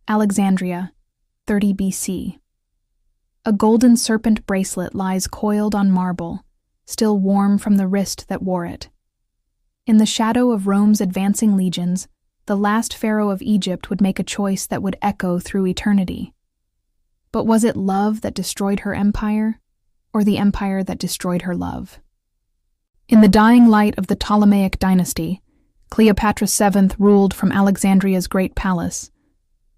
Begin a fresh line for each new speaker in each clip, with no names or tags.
Alexandria, 30 BC. A golden serpent bracelet lies coiled on marble, still warm from the wrist that wore it. In the shadow of Rome's advancing legions, the last pharaoh of Egypt would make a choice that would echo through eternity. But was it love that destroyed her empire, or the empire that destroyed her love? In the dying light of the Ptolemaic dynasty, Cleopatra VII ruled from Alexandria's great palace,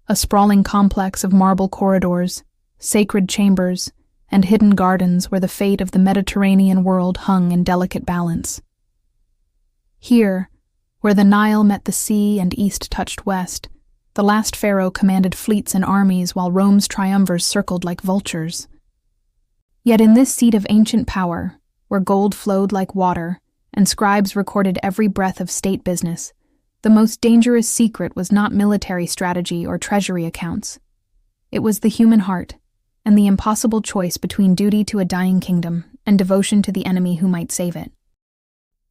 a sprawling complex of marble corridors, sacred chambers, and hidden gardens where the fate of the Mediterranean world hung in delicate balance. Here, where the Nile met the sea and east touched west, the last pharaoh commanded fleets and armies while Rome's triumvirs circled like vultures. Yet in this seat of ancient power, where gold flowed like water and scribes recorded every breath of state business, the most dangerous secret was not military strategy or treasury accounts. It was the human heart, and the impossible choice between duty to a dying kingdom and devotion to the enemy who might save it.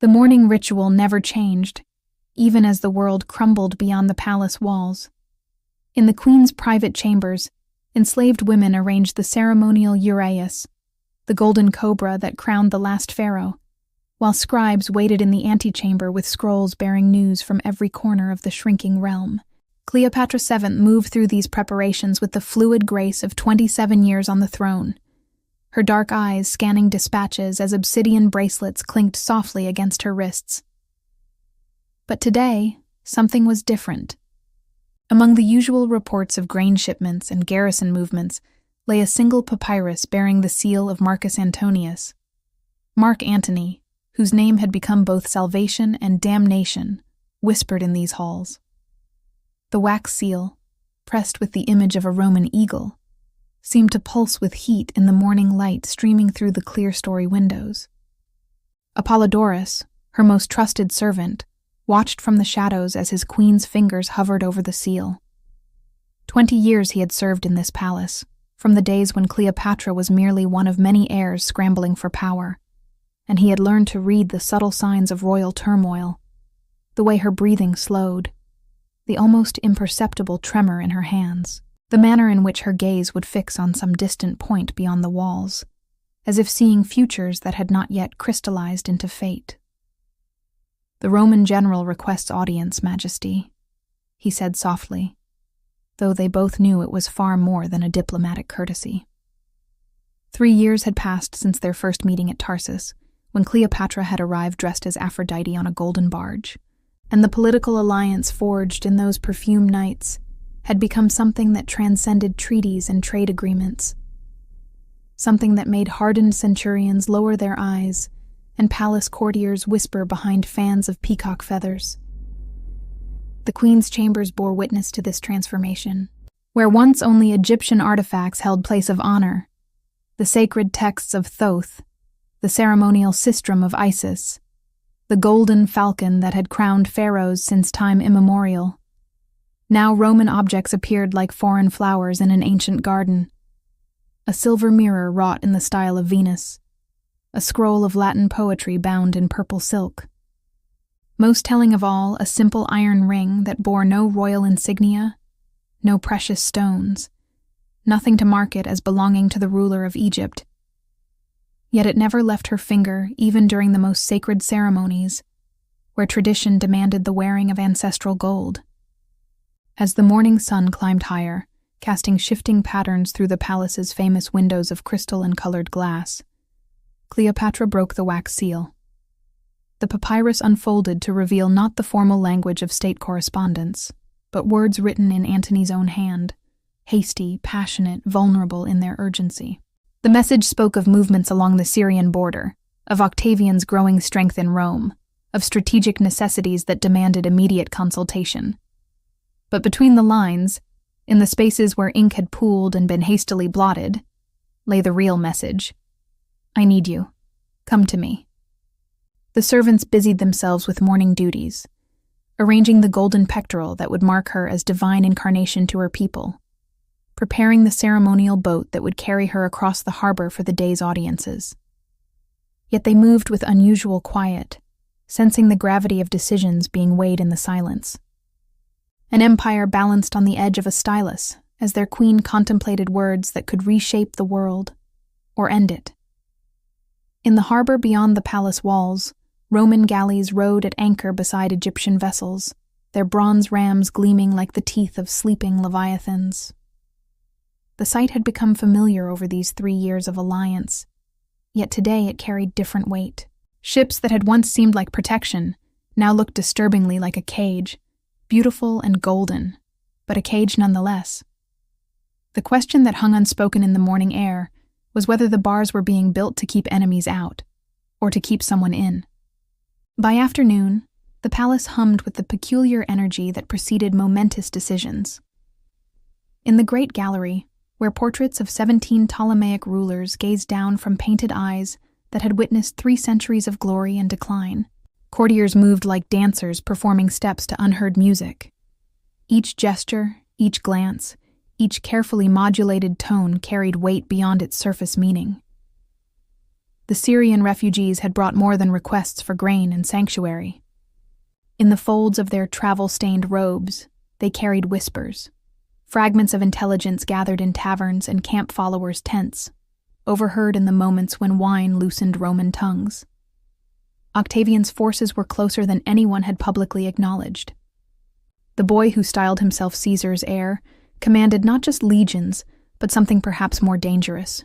The morning ritual never changed, even as the world crumbled beyond the palace walls. In the queen's private chambers, enslaved women arranged the ceremonial uraeus, the golden cobra that crowned the last pharaoh, while scribes waited in the antechamber with scrolls bearing news from every corner of the shrinking realm. Cleopatra VII moved through these preparations with the fluid grace of 27 years on the throne, her dark eyes scanning dispatches as obsidian bracelets clinked softly against her wrists. But today, something was different. Among the usual reports of grain shipments and garrison movements lay a single papyrus bearing the seal of Marcus Antonius. Mark Antony, whose name had become both salvation and damnation, whispered in these halls. The wax seal, pressed with the image of a Roman eagle, seemed to pulse with heat in the morning light streaming through the clerestory windows. Apollodorus, her most trusted servant, watched from the shadows as his queen's fingers hovered over the seal. 20 years he had served in this palace, from the days when Cleopatra was merely one of many heirs scrambling for power, and he had learned to read the subtle signs of royal turmoil, the way her breathing slowed, the almost imperceptible tremor in her hands, the manner in which her gaze would fix on some distant point beyond the walls, as if seeing futures that had not yet crystallized into fate. "The Roman general requests audience, Majesty," he said softly, though they both knew it was far more than a diplomatic courtesy. 3 years had passed since their first meeting at Tarsus, when Cleopatra had arrived dressed as Aphrodite on a golden barge, and the political alliance forged in those perfumed nights had become something that transcended treaties and trade agreements, something that made hardened centurions lower their eyes and palace courtiers whisper behind fans of peacock feathers. The queen's chambers bore witness to this transformation. Where once only Egyptian artifacts held place of honor, the sacred texts of Thoth, the ceremonial sistrum of Isis, the golden falcon that had crowned pharaohs since time immemorial, now Roman objects appeared like foreign flowers in an ancient garden. A silver mirror wrought in the style of Venus, a scroll of Latin poetry bound in purple silk. Most telling of all, a simple iron ring that bore no royal insignia, no precious stones, nothing to mark it as belonging to the ruler of Egypt. Yet it never left her finger even during the most sacred ceremonies, where tradition demanded the wearing of ancestral gold. As the morning sun climbed higher, casting shifting patterns through the palace's famous windows of crystal and colored glass, Cleopatra broke the wax seal. The papyrus unfolded to reveal not the formal language of state correspondence, but words written in Antony's own hand, hasty, passionate, vulnerable in their urgency. The message spoke of movements along the Syrian border, of Octavian's growing strength in Rome, of strategic necessities that demanded immediate consultation. But between the lines, in the spaces where ink had pooled and been hastily blotted, lay the real message. "I need you. Come to me." The servants busied themselves with morning duties, arranging the golden pectoral that would mark her as divine incarnation to her people, preparing the ceremonial boat that would carry her across the harbor for the day's audiences. Yet they moved with unusual quiet, sensing the gravity of decisions being weighed in the silence. an empire balanced on the edge of a stylus as their queen contemplated words that could reshape the world or end it. In the harbor beyond the palace walls, Roman galleys rode at anchor beside Egyptian vessels, their bronze rams gleaming like the teeth of sleeping leviathans. The sight had become familiar over these 3 years of alliance, yet today it carried different weight. Ships that had once seemed like protection now looked disturbingly like a cage, beautiful and golden, but a cage nonetheless. The question that hung unspoken in the morning air was whether the bars were being built to keep enemies out, or to keep someone in. By afternoon, the palace hummed with the peculiar energy that preceded momentous decisions. In the great gallery, where portraits of 17 Ptolemaic rulers gazed down from painted eyes that had witnessed 3 centuries of glory and decline, courtiers moved like dancers performing steps to unheard music. Each gesture, each glance, each carefully modulated tone carried weight beyond its surface meaning. The Syrian refugees had brought more than requests for grain and sanctuary. In the folds of their travel-stained robes, they carried whispers, fragments of intelligence gathered in taverns and camp followers' tents, overheard in the moments when wine loosened Roman tongues. Octavian's forces were closer than anyone had publicly acknowledged. The boy who styled himself Caesar's heir commanded not just legions, but something perhaps more dangerous.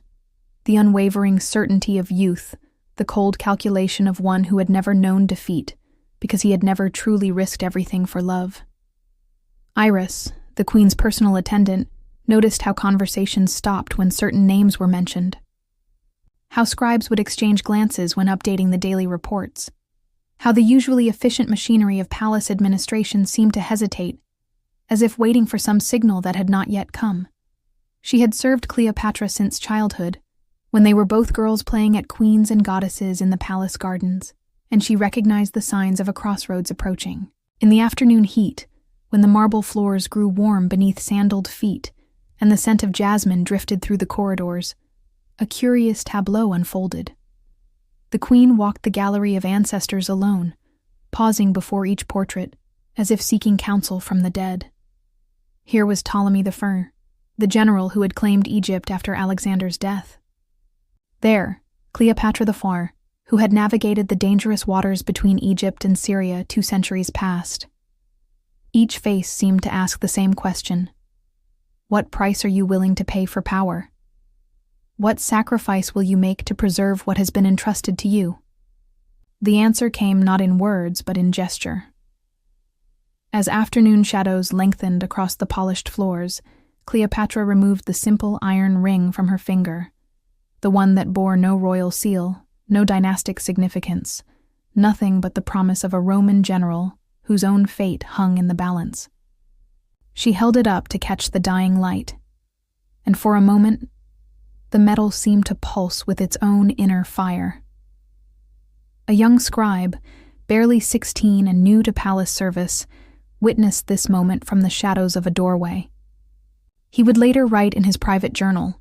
The unwavering certainty of youth, the cold calculation of one who had never known defeat, because he had never truly risked everything for love. Iris, the queen's personal attendant, noticed how conversations stopped when certain names were mentioned. How scribes would exchange glances when updating the daily reports. How the usually efficient machinery of palace administration seemed to hesitate, as if waiting for some signal that had not yet come. She had served Cleopatra since childhood, when they were both girls playing at queens and goddesses in the palace gardens, and she recognized the signs of a crossroads approaching. In the afternoon heat, when the marble floors grew warm beneath sandaled feet, and the scent of jasmine drifted through the corridors, a curious tableau unfolded. The queen walked the gallery of ancestors alone, pausing before each portrait, as if seeking counsel from the dead. Here was Ptolemy I, the general who had claimed Egypt after Alexander's death. There, Cleopatra IV, who had navigated the dangerous waters between Egypt and Syria 2 centuries past. Each face seemed to ask the same question. What price are you willing to pay for power? What sacrifice will you make to preserve what has been entrusted to you? The answer came not in words, but in gesture. As afternoon shadows lengthened across the polished floors, Cleopatra removed the simple iron ring from her finger, the one that bore no royal seal, no dynastic significance, nothing but the promise of a Roman general whose own fate hung in the balance. She held it up to catch the dying light, and for a moment, the metal seemed to pulse with its own inner fire. A young scribe, barely 16 and new to palace service, witnessed this moment from the shadows of a doorway. He would later write in his private journal,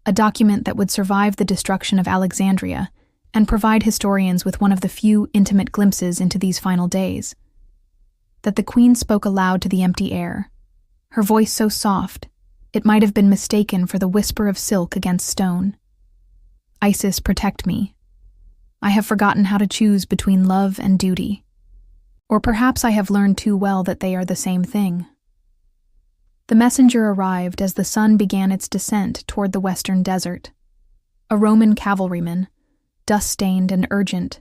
a document that would survive the destruction of Alexandria and provide historians with one of the few intimate glimpses into these final days, that the queen spoke aloud to the empty air, her voice so soft it might have been mistaken for the whisper of silk against stone. Isis, protect me. I have forgotten how to choose between love and duty. Or perhaps I have learned too well that they are the same thing. The messenger arrived as the sun began its descent toward the western desert. A Roman cavalryman, dust-stained and urgent,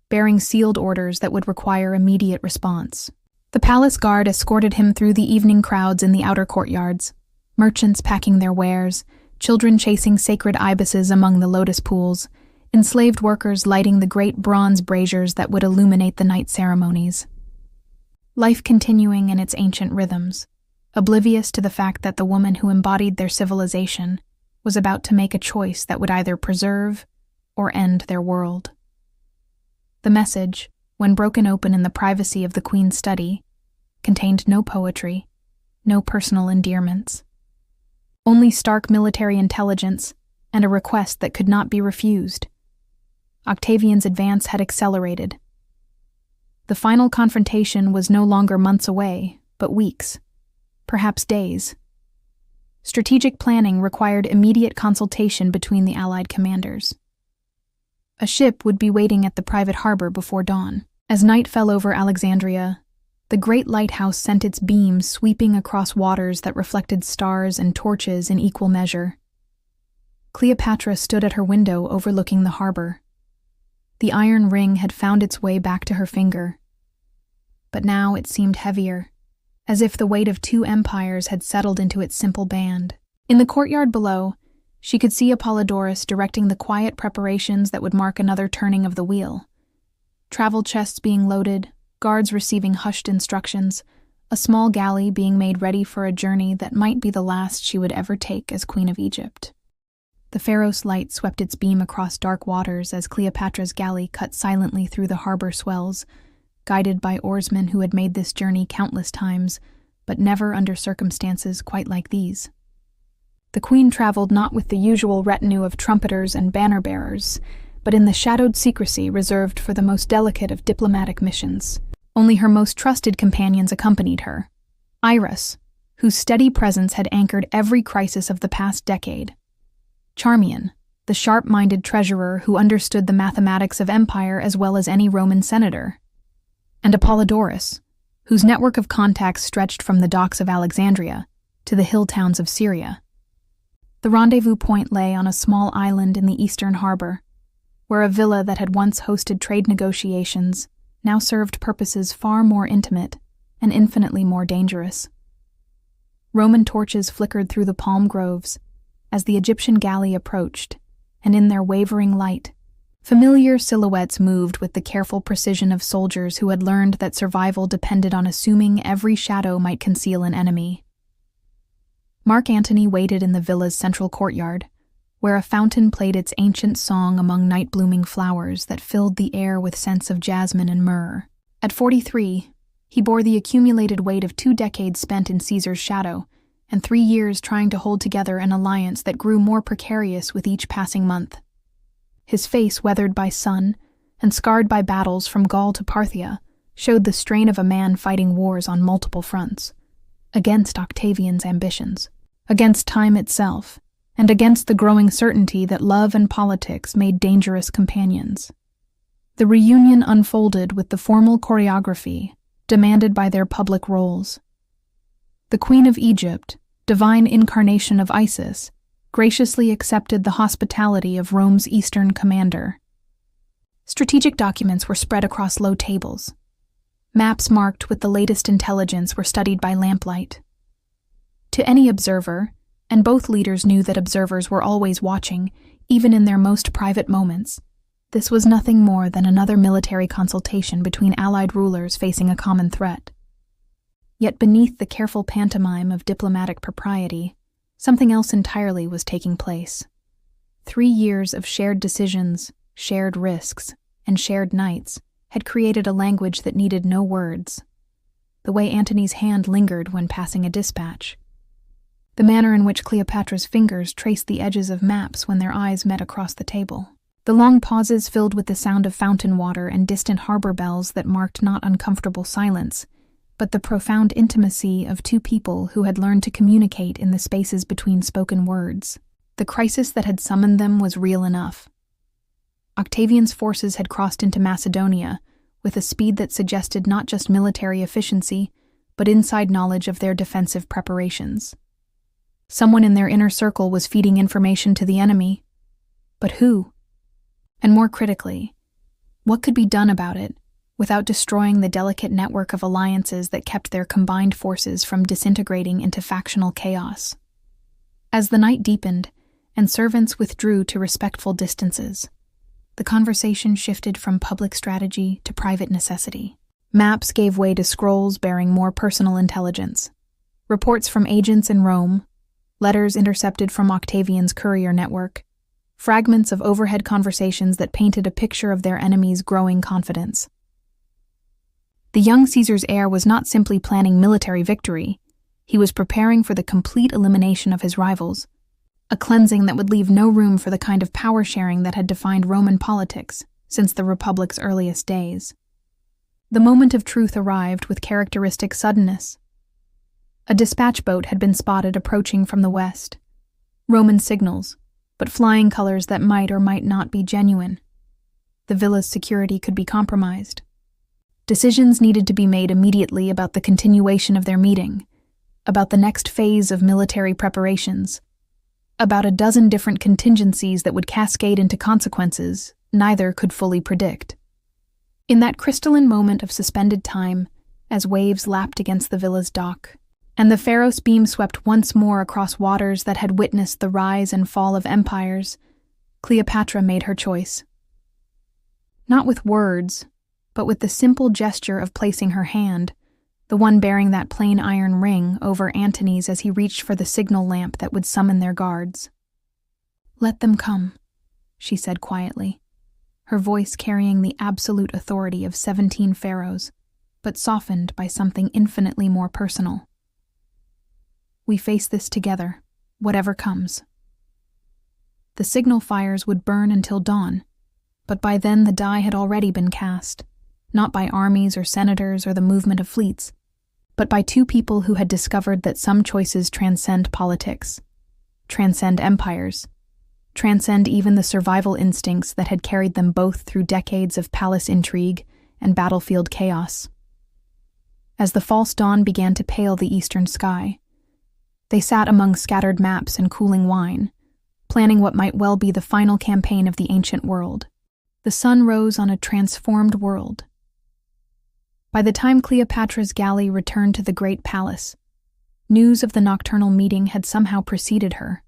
bearing sealed orders that would require immediate response. The palace guard escorted him through the evening crowds in the outer courtyards, merchants packing their wares, children chasing sacred ibises among the lotus pools, enslaved workers lighting the great bronze braziers that would illuminate the night ceremonies. Life continuing in its ancient rhythms, oblivious to the fact that the woman who embodied their civilization was about to make a choice that would either preserve or end their world. The message, when broken open in the privacy of the queen's study, contained no poetry, no personal endearments. Only stark military intelligence and a request that could not be refused. Octavian's advance had accelerated. The final confrontation was no longer months away, but weeks, perhaps days. Strategic planning required immediate consultation between the Allied commanders. A ship would be waiting at the private harbor before dawn. As night fell over Alexandria, the great lighthouse sent its beams sweeping across waters that reflected stars and torches in equal measure. Cleopatra stood at her window overlooking the harbor. The iron ring had found its way back to her finger, but now it seemed heavier, as if the weight of 2 empires had settled into its simple band. In the courtyard below, she could see Apollodorus directing the quiet preparations that would mark another turning of the wheel. Travel chests being loaded, guards receiving hushed instructions, a small galley being made ready for a journey that might be the last she would ever take as Queen of Egypt. The Pharos light swept its beam across dark waters as Cleopatra's galley cut silently through the harbor swells, guided by oarsmen who had made this journey countless times, but never under circumstances quite like these. The queen traveled not with the usual retinue of trumpeters and banner-bearers, but in the shadowed secrecy reserved for the most delicate of diplomatic missions. Only her most trusted companions accompanied her. Iris, whose steady presence had anchored every crisis of the past decade. Charmian, the sharp-minded treasurer who understood the mathematics of empire as well as any Roman senator. And Apollodorus, whose network of contacts stretched from the docks of Alexandria to the hill towns of Syria. The rendezvous point lay on a small island in the eastern harbor, where a villa that had once hosted trade negotiations now served purposes far more intimate and infinitely more dangerous. Roman torches flickered through the palm groves as the Egyptian galley approached, and in their wavering light, familiar silhouettes moved with the careful precision of soldiers who had learned that survival depended on assuming every shadow might conceal an enemy. Mark Antony waited in the villa's central courtyard, where a fountain played its ancient song among night-blooming flowers that filled the air with scents of jasmine and myrrh. At 43, he bore the accumulated weight of 2 decades spent in Caesar's shadow, and 3 years trying to hold together an alliance that grew more precarious with each passing month. His face, weathered by sun and scarred by battles from Gaul to Parthia, showed the strain of a man fighting wars on multiple fronts, against Octavian's ambitions, against time itself, and against the growing certainty that love and politics made dangerous companions. The reunion unfolded with the formal choreography demanded by their public roles. The Queen of Egypt, divine incarnation of Isis, graciously accepted the hospitality of Rome's eastern commander. Strategic documents were spread across low tables. Maps marked with the latest intelligence were studied by lamplight. To any observer, and both leaders knew that observers were always watching, even in their most private moments, this was nothing more than another military consultation between allied rulers facing a common threat. Yet beneath the careful pantomime of diplomatic propriety, something else entirely was taking place. 3 years of shared decisions, shared risks, and shared nights had created a language that needed no words. The way Antony's hand lingered when passing a dispatch. The manner in which Cleopatra's fingers traced the edges of maps when their eyes met across the table. The long pauses filled with the sound of fountain water and distant harbor bells that marked not uncomfortable silence, but the profound intimacy of 2 people who had learned to communicate in the spaces between spoken words. The crisis that had summoned them was real enough. Octavian's forces had crossed into Macedonia with a speed that suggested not just military efficiency, but inside knowledge of their defensive preparations. Someone in their inner circle was feeding information to the enemy. But who? And more critically, what could be done about it without destroying the delicate network of alliances that kept their combined forces from disintegrating into factional chaos? As the night deepened and servants withdrew to respectful distances, the conversation shifted from public strategy to private necessity. Maps gave way to scrolls bearing more personal intelligence. Reports from agents in Rome, letters intercepted from Octavian's courier network, fragments of overhead conversations that painted a picture of their enemy's growing confidence. The young Caesar's heir was not simply planning military victory, he was preparing for the complete elimination of his rivals, a cleansing that would leave no room for the kind of power-sharing that had defined Roman politics since the Republic's earliest days. The moment of truth arrived with characteristic suddenness. A dispatch boat had been spotted approaching from the west. Roman signals, but flying colors that might or might not be genuine. The villa's security could be compromised. Decisions needed to be made immediately about the continuation of their meeting, about the next phase of military preparations, about a dozen different contingencies that would cascade into consequences neither could fully predict. In that crystalline moment of suspended time, as waves lapped against the villa's dock, and the Pharos beam swept once more across waters that had witnessed the rise and fall of empires, Cleopatra made her choice. Not with words, but with the simple gesture of placing her hand, the one bearing that plain iron ring, over Antony's as he reached for the signal lamp that would summon their guards. "Let them come," she said quietly, her voice carrying the absolute authority of 17 pharaohs, but softened by something infinitely more personal. "We face this together, whatever comes." The signal fires would burn until dawn, but by then the die had already been cast, not by armies or senators or the movement of fleets, but by two people who had discovered that some choices transcend politics, transcend empires, transcend even the survival instincts that had carried them both through decades of palace intrigue and battlefield chaos. As the false dawn began to pale the eastern sky, they sat among scattered maps and cooling wine, planning what might well be the final campaign of the ancient world. The sun rose on a transformed world. By the time Cleopatra's galley returned to the great palace, news of the nocturnal meeting had somehow preceded her,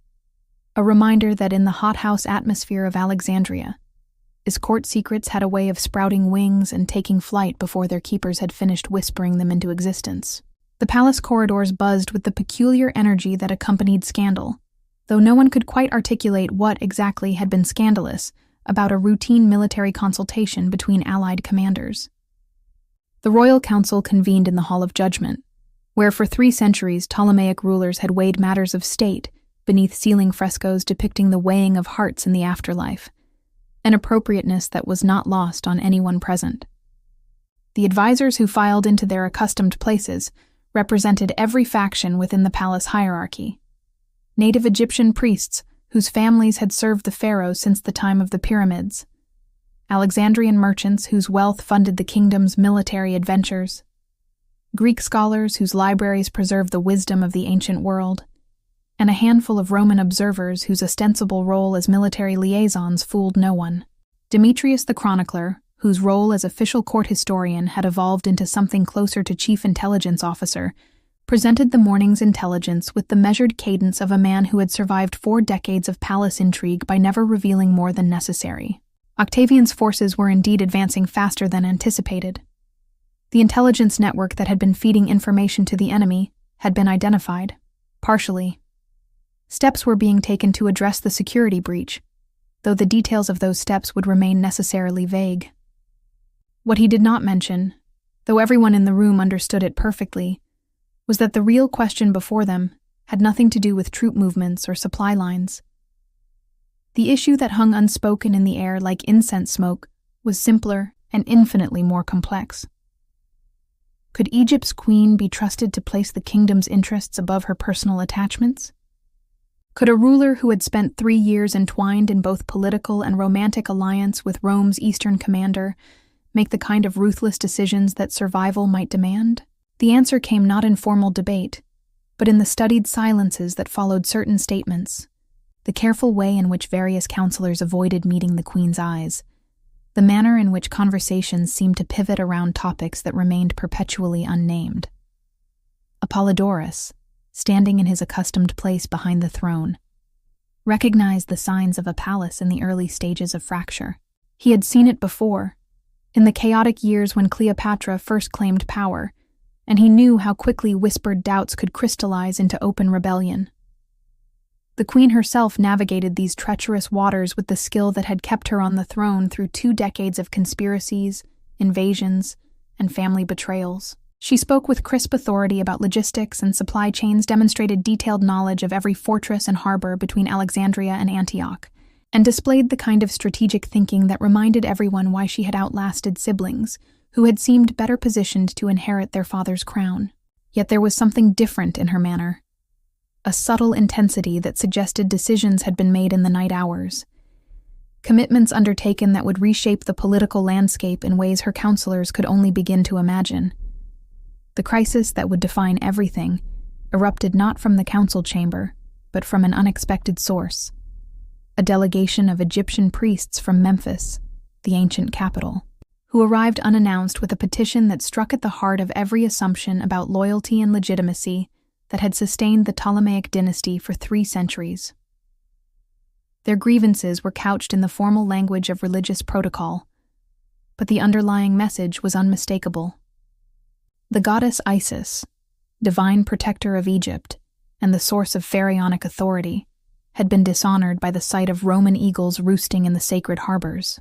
a reminder that in the hothouse atmosphere of Alexandria, its court secrets had a way of sprouting wings and taking flight before their keepers had finished whispering them into existence. The palace corridors buzzed with the peculiar energy that accompanied scandal, though no one could quite articulate what exactly had been scandalous about a routine military consultation between allied commanders. The royal council convened in the Hall of Judgment, where for 3 centuries Ptolemaic rulers had weighed matters of state beneath ceiling frescoes depicting the weighing of hearts in the afterlife, an appropriateness that was not lost on anyone present. The advisors who filed into their accustomed places represented every faction within the palace hierarchy. Native Egyptian priests whose families had served the pharaoh since the time of the pyramids, Alexandrian merchants whose wealth funded the kingdom's military adventures, Greek scholars whose libraries preserved the wisdom of the ancient world, and a handful of Roman observers whose ostensible role as military liaisons fooled no one. Demetrius the chronicler, whose role as official court historian had evolved into something closer to chief intelligence officer, presented the morning's intelligence with the measured cadence of a man who had survived 4 decades of palace intrigue by never revealing more than necessary. Octavian's forces were indeed advancing faster than anticipated. The intelligence network that had been feeding information to the enemy had been identified, partially. Steps were being taken to address the security breach, though the details of those steps would remain necessarily vague. What he did not mention, though everyone in the room understood it perfectly, was that the real question before them had nothing to do with troop movements or supply lines. The issue that hung unspoken in the air like incense smoke was simpler and infinitely more complex. Could Egypt's queen be trusted to place the kingdom's interests above her personal attachments? Could a ruler who had spent 3 years entwined in both political and romantic alliance with Rome's eastern commander make the kind of ruthless decisions that survival might demand? The answer came not in formal debate, but in the studied silences that followed certain statements, the careful way in which various counselors avoided meeting the queen's eyes, the manner in which conversations seemed to pivot around topics that remained perpetually unnamed. Apollodorus, standing in his accustomed place behind the throne, recognized the signs of a palace in the early stages of fracture. He had seen it before, in the chaotic years when Cleopatra first claimed power, and he knew how quickly whispered doubts could crystallize into open rebellion. The queen herself navigated these treacherous waters with the skill that had kept her on the throne through 2 decades of conspiracies, invasions, and family betrayals. She spoke with crisp authority about logistics and supply chains, demonstrated detailed knowledge of every fortress and harbor between Alexandria and Antioch, and displayed the kind of strategic thinking that reminded everyone why she had outlasted siblings, who had seemed better positioned to inherit their father's crown. Yet there was something different in her manner, a subtle intensity that suggested decisions had been made in the night hours, commitments undertaken that would reshape the political landscape in ways her counselors could only begin to imagine. The crisis that would define everything erupted not from the council chamber, but from an unexpected source: a delegation of Egyptian priests from Memphis, the ancient capital, who arrived unannounced with a petition that struck at the heart of every assumption about loyalty and legitimacy that had sustained the Ptolemaic dynasty for 3 centuries. Their grievances were couched in the formal language of religious protocol, but the underlying message was unmistakable. The goddess Isis, divine protector of Egypt and the source of pharaonic authority, had been dishonored by the sight of Roman eagles roosting in the sacred harbors.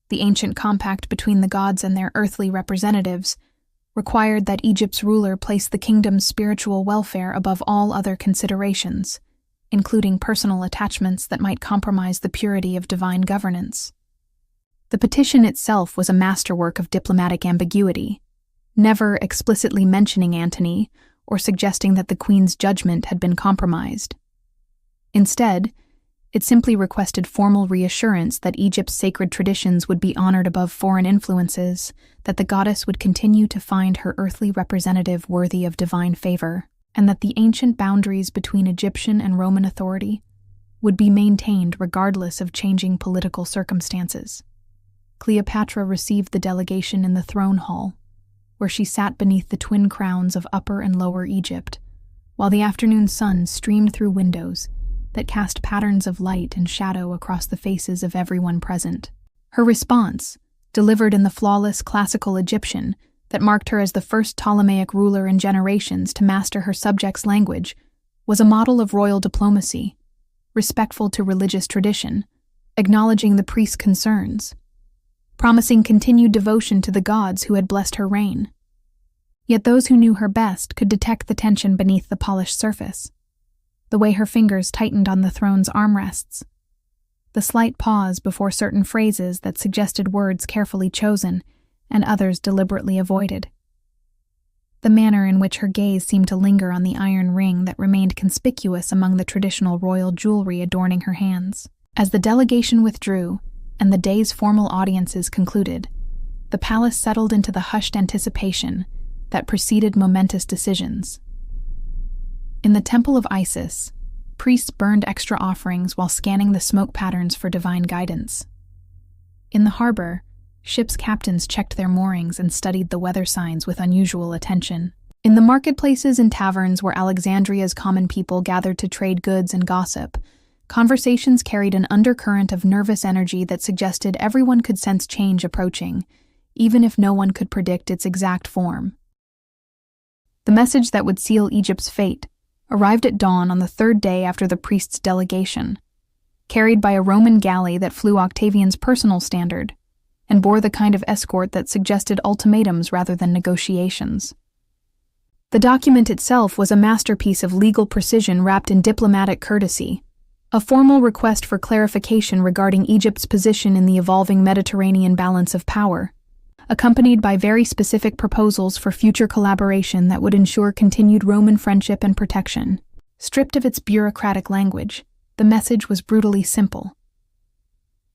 The ancient compact between the gods and their earthly representatives required that Egypt's ruler place the kingdom's spiritual welfare above all other considerations, including personal attachments that might compromise the purity of divine governance. The petition itself was a masterwork of diplomatic ambiguity, never explicitly mentioning Antony or suggesting that the queen's judgment had been compromised. Instead, it simply requested formal reassurance that Egypt's sacred traditions would be honored above foreign influences, that the goddess would continue to find her earthly representative worthy of divine favor, and that the ancient boundaries between Egyptian and Roman authority would be maintained regardless of changing political circumstances. Cleopatra received the delegation in the throne hall, where she sat beneath the twin crowns of Upper and Lower Egypt, while the afternoon sun streamed through windows that cast patterns of light and shadow across the faces of everyone present. Her response, delivered in the flawless classical Egyptian that marked her as the first Ptolemaic ruler in generations to master her subjects' language, was a model of royal diplomacy, respectful to religious tradition, acknowledging the priest's concerns, promising continued devotion to the gods who had blessed her reign. Yet those who knew her best could detect the tension beneath the polished surface: the way her fingers tightened on the throne's armrests, the slight pause before certain phrases that suggested words carefully chosen and others deliberately avoided, the manner in which her gaze seemed to linger on the iron ring that remained conspicuous among the traditional royal jewelry adorning her hands. As the delegation withdrew and the day's formal audiences concluded, the palace settled into the hushed anticipation that preceded momentous decisions. In the Temple of Isis, priests burned extra offerings while scanning the smoke patterns for divine guidance. In the harbor, ships' captains checked their moorings and studied the weather signs with unusual attention. In the marketplaces and taverns where Alexandria's common people gathered to trade goods and gossip, conversations carried an undercurrent of nervous energy that suggested everyone could sense change approaching, even if no one could predict its exact form. The message that would seal Egypt's fate arrived at dawn on the 3rd day after the priest's delegation, carried by a Roman galley that flew Octavian's personal standard and bore the kind of escort that suggested ultimatums rather than negotiations. The document itself was a masterpiece of legal precision wrapped in diplomatic courtesy, a formal request for clarification regarding Egypt's position in the evolving Mediterranean balance of power, accompanied by very specific proposals for future collaboration that would ensure continued Roman friendship and protection. Stripped of its bureaucratic language, the message was brutally simple: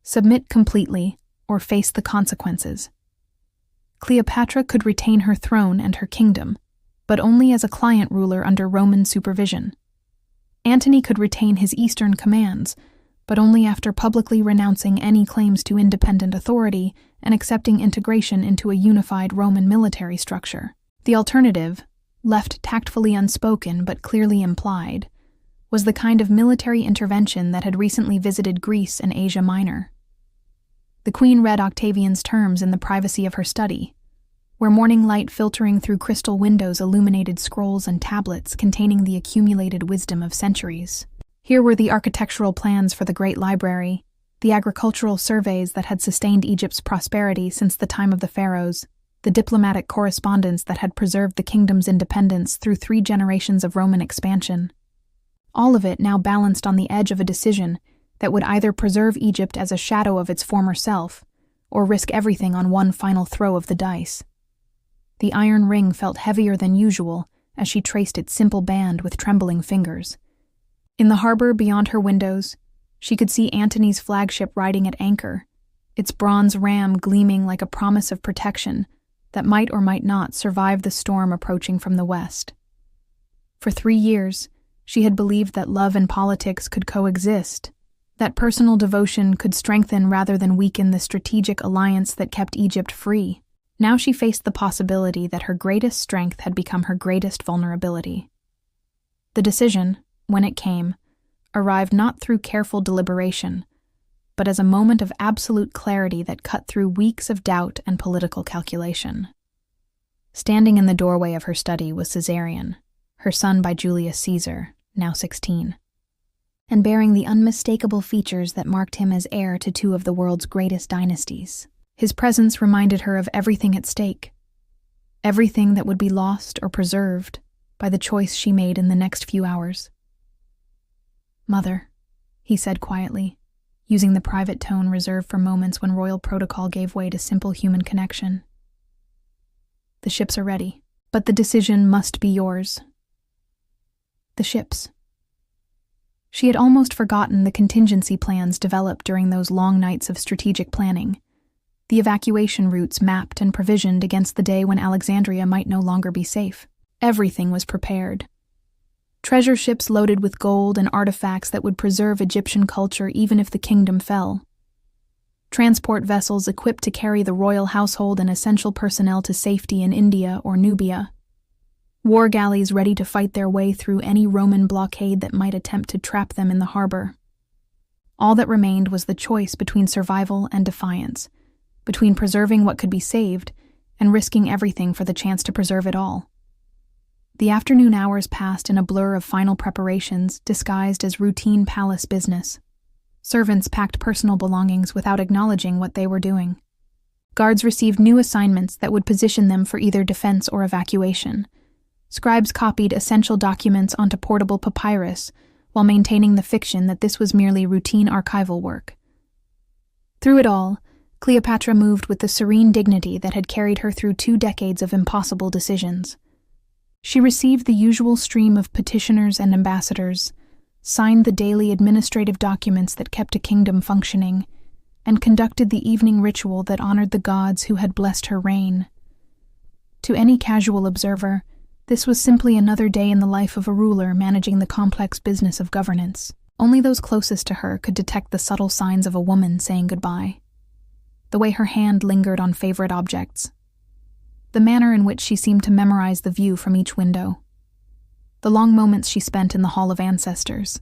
submit completely or face the consequences. Cleopatra could retain her throne and her kingdom, but only as a client ruler under Roman supervision. Antony could retain his eastern commands, but only after publicly renouncing any claims to independent authority and accepting integration into a unified Roman military structure. The alternative, left tactfully unspoken but clearly implied, was the kind of military intervention that had recently visited Greece and Asia Minor. The queen read Octavian's terms in the privacy of her study, where morning light filtering through crystal windows illuminated scrolls and tablets containing the accumulated wisdom of centuries. Here were the architectural plans for the Great Library, the agricultural surveys that had sustained Egypt's prosperity since the time of the pharaohs, the diplomatic correspondence that had preserved the kingdom's independence through 3 generations of Roman expansion. All of it now balanced on the edge of a decision that would either preserve Egypt as a shadow of its former self, or risk everything on one final throw of the dice. The iron ring felt heavier than usual as she traced its simple band with trembling fingers. In the harbor beyond her windows, she could see Antony's flagship riding at anchor, its bronze ram gleaming like a promise of protection that might or might not survive the storm approaching from the west. For 3 years, she had believed that love and politics could coexist, that personal devotion could strengthen rather than weaken the strategic alliance that kept Egypt free. Now she faced the possibility that her greatest strength had become her greatest vulnerability. The decision, when it came, arrived not through careful deliberation, but as a moment of absolute clarity that cut through weeks of doubt and political calculation. Standing in the doorway of her study was Caesarion, her son by Julius Caesar, now 16, and bearing the unmistakable features that marked him as heir to 2 of the world's greatest dynasties. His presence reminded her of everything at stake, everything that would be lost or preserved by the choice she made in the next few hours. "Mother," he said quietly, using the private tone reserved for moments when royal protocol gave way to simple human connection. "The ships are ready, but the decision must be yours." The ships. She had almost forgotten the contingency plans developed during those long nights of strategic planning, the evacuation routes mapped and provisioned against the day when Alexandria might no longer be safe. Everything was prepared. Treasure ships loaded with gold and artifacts that would preserve Egyptian culture even if the kingdom fell. Transport vessels equipped to carry the royal household and essential personnel to safety in India or Nubia. War galleys ready to fight their way through any Roman blockade that might attempt to trap them in the harbor. All that remained was the choice between survival and defiance, between preserving what could be saved and risking everything for the chance to preserve it all. The afternoon hours passed in a blur of final preparations disguised as routine palace business. Servants packed personal belongings without acknowledging what they were doing. Guards received new assignments that would position them for either defense or evacuation. Scribes copied essential documents onto portable papyrus while maintaining the fiction that this was merely routine archival work. Through it all, Cleopatra moved with the serene dignity that had carried her through 2 decades of impossible decisions. She received the usual stream of petitioners and ambassadors, signed the daily administrative documents that kept a kingdom functioning, and conducted the evening ritual that honored the gods who had blessed her reign. To any casual observer, this was simply another day in the life of a ruler managing the complex business of governance. Only those closest to her could detect the subtle signs of a woman saying goodbye. The way her hand lingered on favorite objects, the manner in which she seemed to memorize the view from each window, the long moments she spent in the Hall of Ancestors,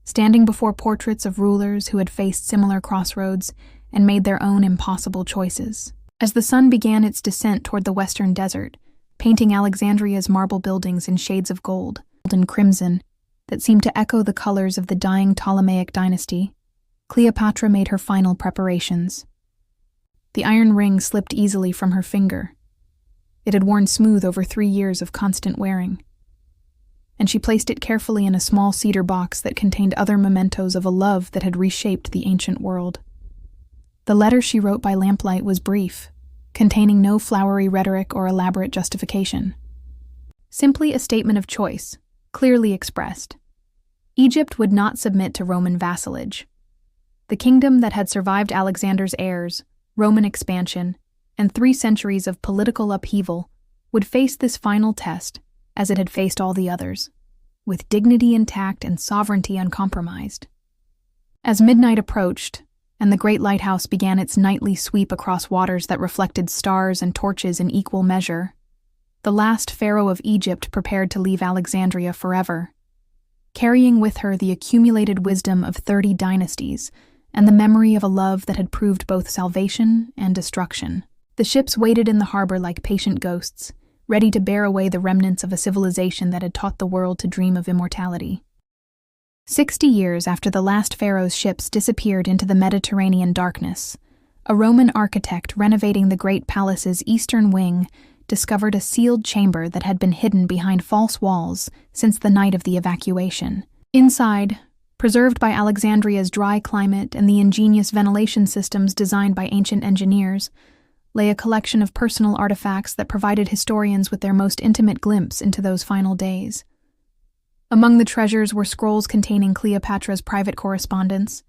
standing before portraits of rulers who had faced similar crossroads and made their own impossible choices. As the sun began its descent toward the western desert, painting Alexandria's marble buildings in shades of gold and crimson that seemed to echo the colors of the dying Ptolemaic dynasty, Cleopatra made her final preparations. The iron ring slipped easily from her finger. It had worn smooth over 3 years of constant wearing, and she placed it carefully in a small cedar box that contained other mementos of a love that had reshaped the ancient world. The letter she wrote by lamplight was brief, containing no flowery rhetoric or elaborate justification. Simply a statement of choice, clearly expressed. Egypt would not submit to Roman vassalage. The kingdom that had survived Alexander's heirs, Roman expansion, and 3 centuries of political upheaval would face this final test, as it had faced all the others, with dignity intact and sovereignty uncompromised. As midnight approached, and the great lighthouse began its nightly sweep across waters that reflected stars and torches in equal measure, the last pharaoh of Egypt prepared to leave Alexandria forever, carrying with her the accumulated wisdom of 30 dynasties and the memory of a love that had proved both salvation and destruction. The ships waited in the harbor like patient ghosts, ready to bear away the remnants of a civilization that had taught the world to dream of immortality. 60 years after the last pharaoh's ships disappeared into the Mediterranean darkness, a Roman architect renovating the great palace's eastern wing discovered a sealed chamber that had been hidden behind false walls since the night of the evacuation. Inside, preserved by Alexandria's dry climate and the ingenious ventilation systems designed by ancient engineers, lay a collection of personal artifacts that provided historians with their most intimate glimpse into those final days. Among the treasures were scrolls containing Cleopatra's private correspondence,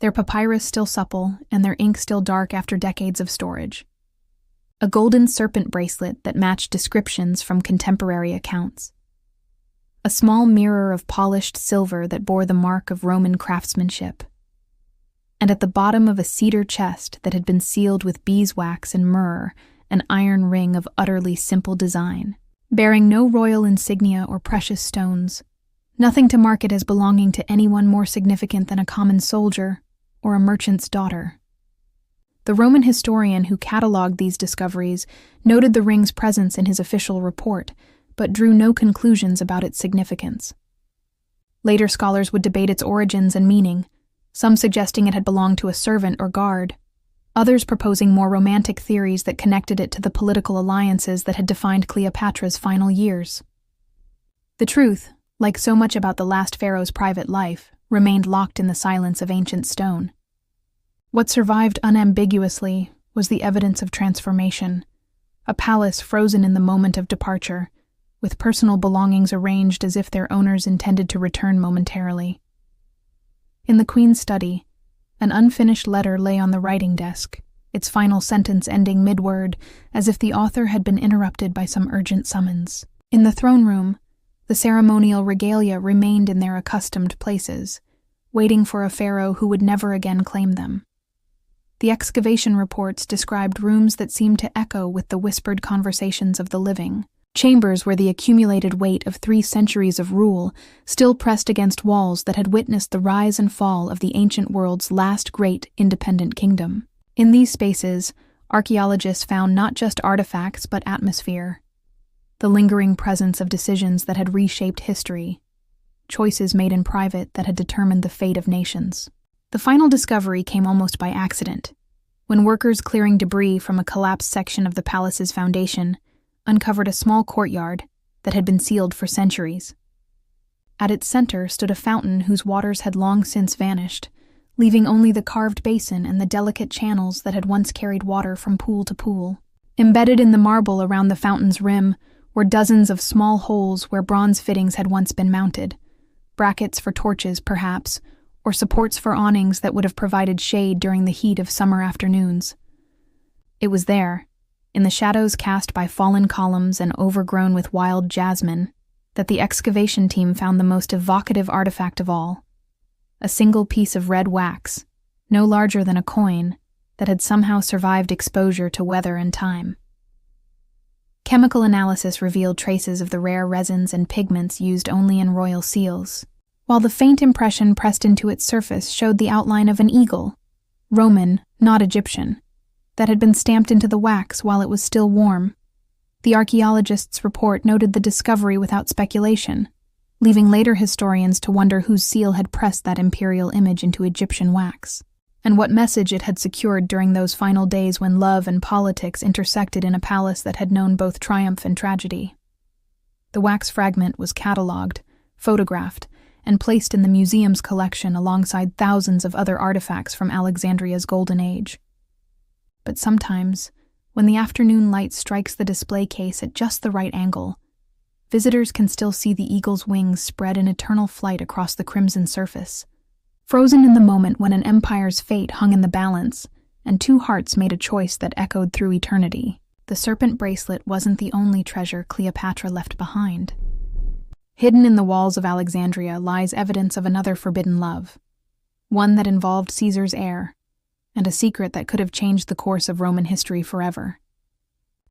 their papyrus still supple and their ink still dark after decades of storage. A golden serpent bracelet that matched descriptions from contemporary accounts. A small mirror of polished silver that bore the mark of Roman craftsmanship. And at the bottom of a cedar chest that had been sealed with beeswax and myrrh, an iron ring of utterly simple design, bearing no royal insignia or precious stones, nothing to mark it as belonging to anyone more significant than a common soldier or a merchant's daughter. The Roman historian who catalogued these discoveries noted the ring's presence in his official report, but drew no conclusions about its significance. Later scholars would debate its origins and meaning, some suggesting it had belonged to a servant or guard, others proposing more romantic theories that connected it to the political alliances that had defined Cleopatra's final years. The truth, like so much about the last pharaoh's private life, remained locked in the silence of ancient stone. What survived unambiguously was the evidence of transformation, a palace frozen in the moment of departure, with personal belongings arranged as if their owners intended to return momentarily. In the Queen's study, an unfinished letter lay on the writing desk, its final sentence ending mid-word, as if the author had been interrupted by some urgent summons. In the throne room, the ceremonial regalia remained in their accustomed places, waiting for a pharaoh who would never again claim them. The excavation reports described rooms that seemed to echo with the whispered conversations of the living, chambers where the accumulated weight of 3 centuries of rule still pressed against walls that had witnessed the rise and fall of the ancient world's last great independent kingdom. In these spaces, archaeologists found not just artifacts but atmosphere, the lingering presence of decisions that had reshaped history, choices made in private that had determined the fate of nations. The final discovery came almost by accident, when workers clearing debris from a collapsed section of the palace's foundation uncovered a small courtyard that had been sealed for centuries. At its center stood a fountain whose waters had long since vanished, leaving only the carved basin and the delicate channels that had once carried water from pool to pool. Embedded in the marble around the fountain's rim were dozens of small holes where bronze fittings had once been mounted, brackets for torches, perhaps, or supports for awnings that would have provided shade during the heat of summer afternoons. It was there, in the shadows cast by fallen columns and overgrown with wild jasmine, that the excavation team found the most evocative artifact of all, a single piece of red wax, no larger than a coin, that had somehow survived exposure to weather and time. Chemical analysis revealed traces of the rare resins and pigments used only in royal seals, while the faint impression pressed into its surface showed the outline of an eagle, Roman, not Egyptian, that had been stamped into the wax while it was still warm. The archaeologist's report noted the discovery without speculation, leaving later historians to wonder whose seal had pressed that imperial image into Egyptian wax, and what message it had secured during those final days when love and politics intersected in a palace that had known both triumph and tragedy. The wax fragment was catalogued, photographed, and placed in the museum's collection alongside thousands of other artifacts from Alexandria's Golden Age. But sometimes, when the afternoon light strikes the display case at just the right angle, visitors can still see the eagle's wings spread in eternal flight across the crimson surface, frozen in the moment when an empire's fate hung in the balance, and 2 hearts made a choice that echoed through eternity. The serpent bracelet wasn't the only treasure Cleopatra left behind. Hidden in the walls of Alexandria lies evidence of another forbidden love, one that involved Caesar's heir, and a secret that could have changed the course of Roman history forever.